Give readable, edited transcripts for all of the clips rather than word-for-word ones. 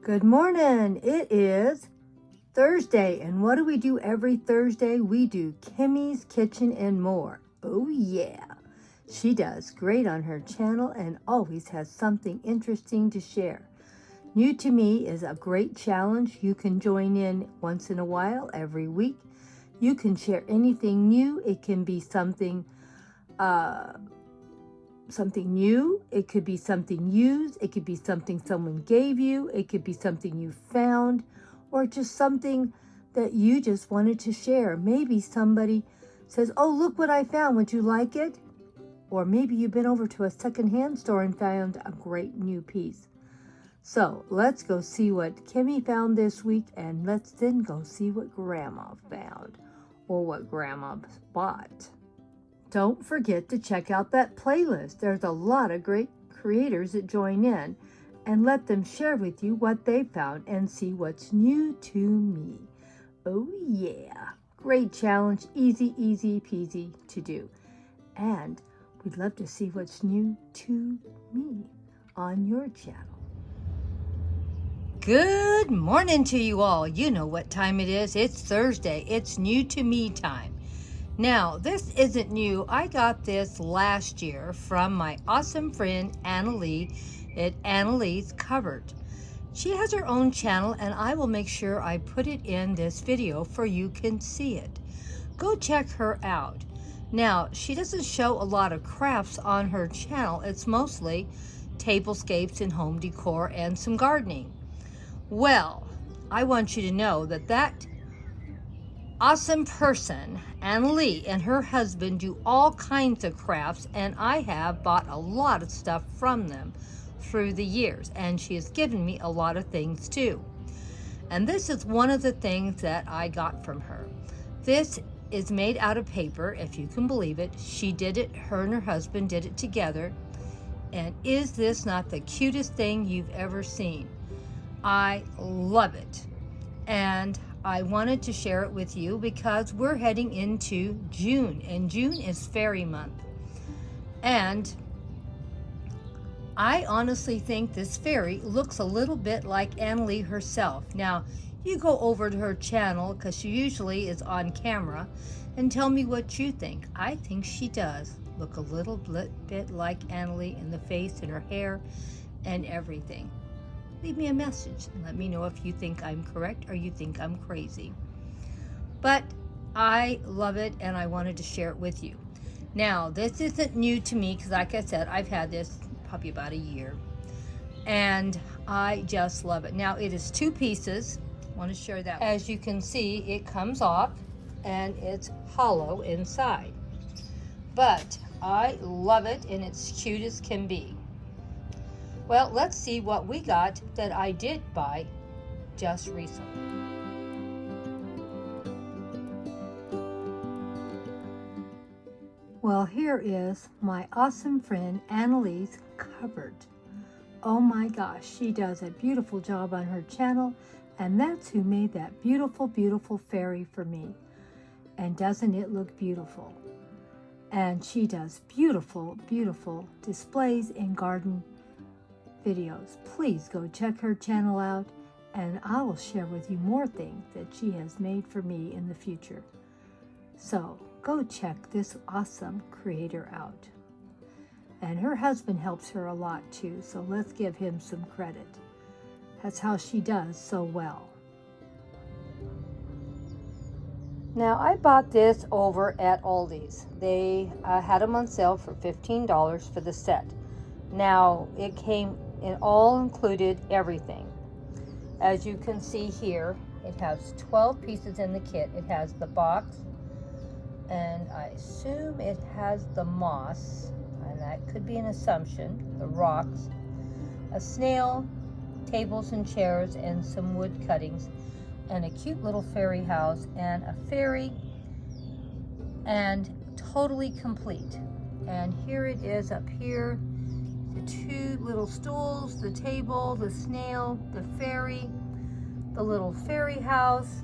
Good morning. It is Thursday, and what do we do every Thursday? We do Kimmy's Kitchen and More. Oh yeah. She does great on her channel and always has something interesting to share. New to Me is a great challenge. You can join in once in a while every week. You can share anything new. It can be something new, it could be something used, it could be something someone gave you, it could be something you found, or just something that you just wanted to share. Maybe somebody says, oh, look what I found, would you like it? Or maybe you've been over to a secondhand store and found a great new piece. So let's go see what Kimmy found this week, and let's then go see what Grandma found, or what Grandma bought. Don't forget to check out that playlist. There's a lot of great creators that join in, and let them share with you what they found and see what's new to me. Oh yeah, great challenge, easy peasy to do. And we'd love to see what's new to me on your channel. Good morning to you all. You know what time it is. It's Thursday. It's new to me time. Now, this isn't new. I got this last year from my awesome friend Annalee at Annalee's Cupboard. She has her own channel, and I will make sure I put it in this video for you can see it. Go check her out. Now, she doesn't show a lot of crafts on her channel. It's mostly tablescapes and home decor and some gardening. Well, I want you to know that awesome person, Annalee, and her husband do all kinds of crafts, and I have bought a lot of stuff from them through the years, and she has given me a lot of things too. And this is one of the things that I got from her. This is made out of paper, if you can believe it. She did it, her and her husband did it together. And is this not the cutest thing you've ever seen? I love it. And I wanted to share it with you because we're heading into June, and June is fairy month. And I honestly think this fairy looks a little bit like Annalee herself. Now, you go over to her channel, because she usually is on camera, and tell me what you think. I think she does look a little bit like Annalee in the face and her hair and everything. Leave me a message and let me know if you think I'm correct or you think I'm crazy. But I love it, and I wanted to share it with you. Now, this isn't new to me because, like I said, I've had this probably about a year, and I just love it. Now, it is 2 pieces. I want to share that. As you can see, it comes off and it's hollow inside. But I love it, and it's cute as can be. Well, let's see what we got that I did buy just recently. Well, here is my awesome friend Annalee's Cupboard. Oh my gosh, she does a beautiful job on her channel, and that's who made that beautiful fairy for me. And doesn't it look beautiful? And she does beautiful displays in garden videos. Please go check her channel out, and I will share with you more things that she has made for me in the future. So go check this awesome creator out. And her husband helps her a lot too, so let's give him some credit. That's how she does so well. Now, I bought this over at Aldi's. They had them on sale for $15 for the set. Now, it came in all included everything. As you can see here, it has 12 pieces in the kit. It has the box, and I assume it has the moss, and that could be an assumption, the rocks, a snail, tables and chairs, and some wood cuttings, and a cute little fairy house, and a fairy, and totally complete. And here it is up here. The 2 little stools, the table, the snail, the fairy, the little fairy house.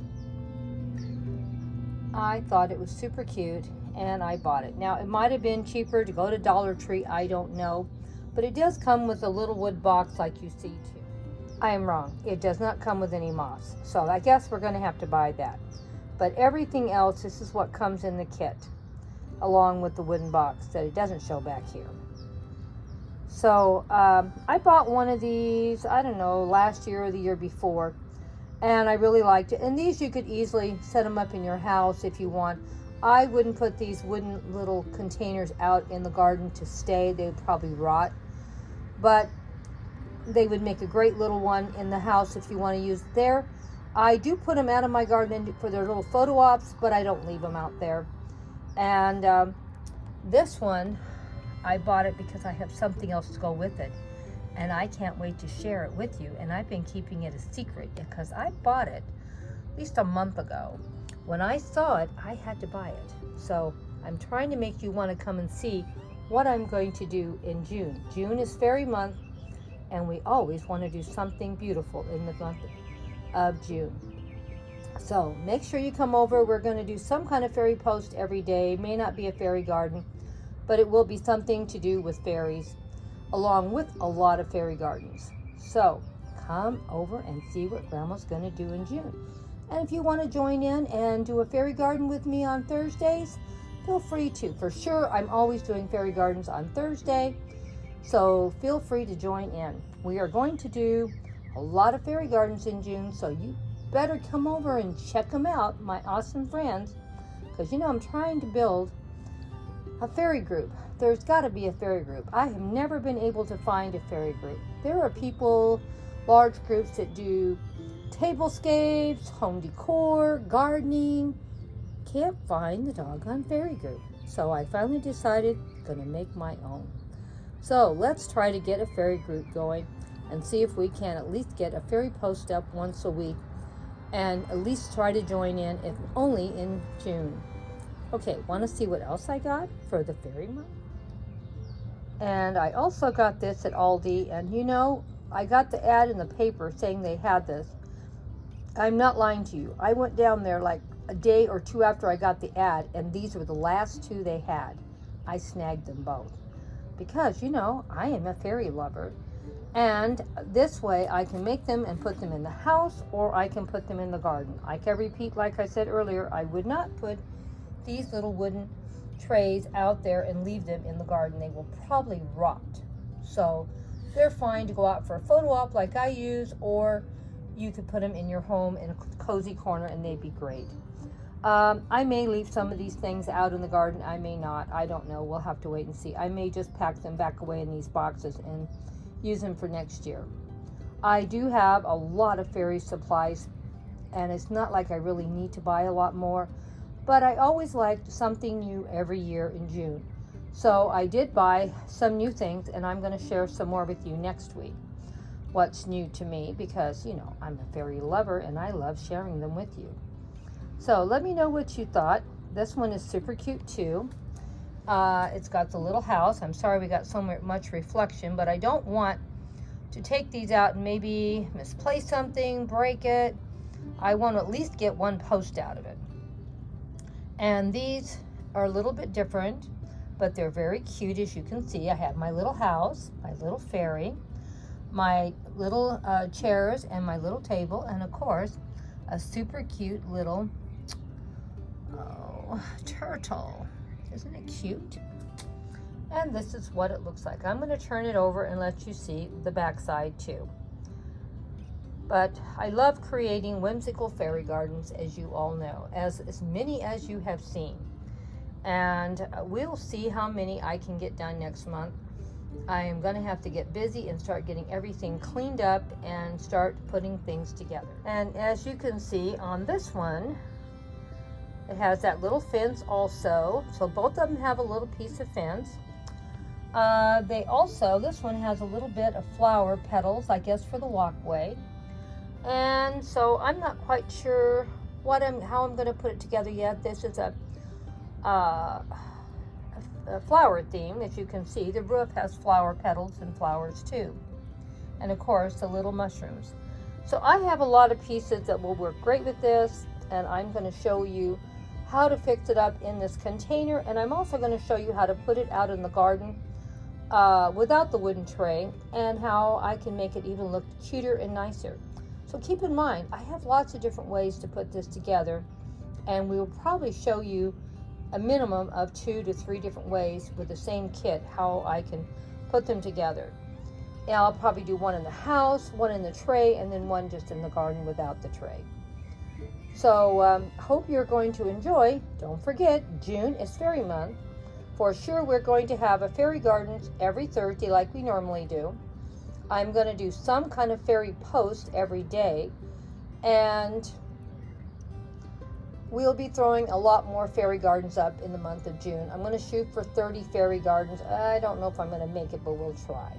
I thought it was super cute, and I bought it. Now, it might have been cheaper to go to Dollar Tree, I don't know, but it does come with a little wood box like you see too. I am wrong. It does not come with any moss. So I guess we're going to have to buy that. But everything else, this is what comes in the kit, along with the wooden box that it doesn't show back here. So I bought one of these, I don't know, last year or the year before, and I really liked it. And these you could easily set them up in your house if you want. I wouldn't put these wooden little containers out in the garden to stay. They would probably rot. But they would make a great little one in the house if you want to use it there. I do put them out of my garden for their little photo ops, but I don't leave them out there. And this one, I bought it because I have something else to go with it. And I can't wait to share it with you. And I've been keeping it a secret because I bought it at least a month ago. When I saw it, I had to buy it. So I'm trying to make you want to come and see what I'm going to do in June. June is fairy month, and we always want to do something beautiful in the month of June. So make sure you come over. We're going to do some kind of fairy post every day. It may not be a fairy garden, but it will be something to do with fairies, along with a lot of fairy gardens. So come over and see what Grandma's going to do in June. And if you want to join in and do a fairy garden with me on Thursdays, feel free to. For sure, I'm always doing fairy gardens on Thursday, so feel free to join in. We are going to do a lot of fairy gardens in June, so you better come over and check them out, my awesome friends, because you know I'm trying to build a fairy group. There's got to be a fairy group. I have never been able to find a fairy group. There are people, large groups that do tablescapes, home decor, gardening. Can't find the doggone fairy group. So I finally decided I'm going to make my own. So let's try to get a fairy group going and see if we can at least get a fairy post up once a week and at least try to join in, if only in June. Okay, want to see what else I got for the fairy month? And I also got this at Aldi, and you know, I got the ad in the paper saying they had this. I'm not lying to you. I went down there like a day or two after I got the ad, and these were the last two they had. I snagged them both because, you know, I am a fairy lover. And this way I can make them and put them in the house, or I can put them in the garden. I can repeat, like I said earlier, I would not put these little wooden trays out there and leave them in the garden. They will probably rot. So they're fine to go out for a photo op like I use, or you could put them in your home in a cozy corner and they'd be great. I may leave some of these things out in the garden. I may not. I don't know. We'll have to wait and see. I may just pack them back away in these boxes and use them for next year. I do have a lot of fairy supplies, and it's not like I really need to buy a lot more, but I always like something new every year in June. So I did buy some new things, and I'm going to share some more with you next week. What's new to me, because, you know, I'm a fairy lover and I love sharing them with you. So let me know what you thought. This one is super cute too. It's got the little house. I'm sorry we got so much reflection, but I don't want to take these out and maybe misplace something, break it. I want to at least get one post out of it. And these are a little bit different, but they're very cute. As you can see, I have my little house, my little fairy, my little chairs, and my little table, and of course a super cute little turtle. Isn't it cute? And this is what it looks like. I'm going to turn it over and let you see the back side too. But I love creating whimsical fairy gardens, as you all know, as many as you have seen. And we'll see how many I can get done next month. I am going to have to get busy and start getting everything cleaned up and start putting things together. And as you can see on this one, it has that little fence also. So both of them have a little piece of fence. This one has a little bit of flower petals, I guess, for the walkway. And so I'm not quite sure how I'm going to put it together yet. This is a flower theme, as you can see. The roof has flower petals and flowers too. And of course, the little mushrooms. So I have a lot of pieces that will work great with this, and I'm going to show you how to fix it up in this container, and I'm also going to show you how to put it out in the garden without the wooden tray, and how I can make it even look cuter and nicer. So keep in mind, I have lots of different ways to put this together, and we will probably show you a minimum of 2 to 3 different ways with the same kit how I can put them together. And I'll probably do one in the house, one in the tray, and then one just in the garden without the tray. So hope you're going to enjoy. Don't forget, June is fairy month. For sure, we're going to have a fairy gardens every Thursday like we normally do. I'm going to do some kind of fairy post every day, and we'll be throwing a lot more fairy gardens up in the month of June. I'm going to shoot for 30 fairy gardens. I don't know if I'm going to make it, but we'll try.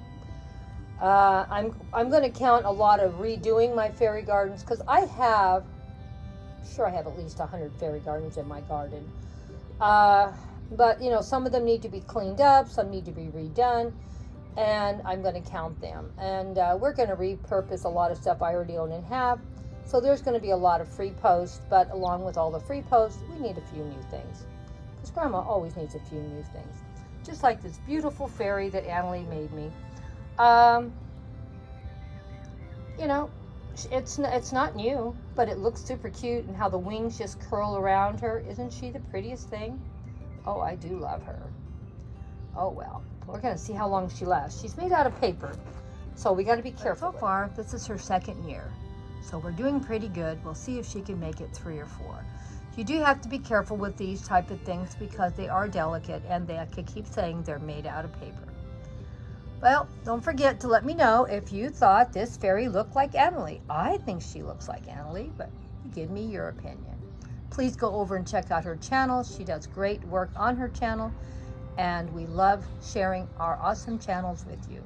I'm going to count a lot of redoing my fairy gardens, because I have at least 100 fairy gardens in my garden. But you know, some of them need to be cleaned up, some need to be redone, and I'm going to count them. And we're going to repurpose a lot of stuff I already own and have. So there's going to be a lot of free posts, but along with all the free posts, we need a few new things. Because Grandma always needs a few new things. Just like this beautiful fairy that Annalie made me. You know, it's not new, but it looks super cute, and how the wings just curl around her. Isn't she the prettiest thing? Oh, I do love her. Oh, well, we're going to see how long she lasts. She's made out of paper, so we got to be careful. So far, this is her 2nd year, so we're doing pretty good. We'll see if she can make it 3 or 4. You do have to be careful with these type of things because they are delicate, and they could keep saying they're made out of paper. Well, don't forget to let me know if you thought this fairy looked like Annalie. I think she looks like Annalie, but give me your opinion. Please go over and check out her channel. She does great work on her channel, and we love sharing our awesome channels with you.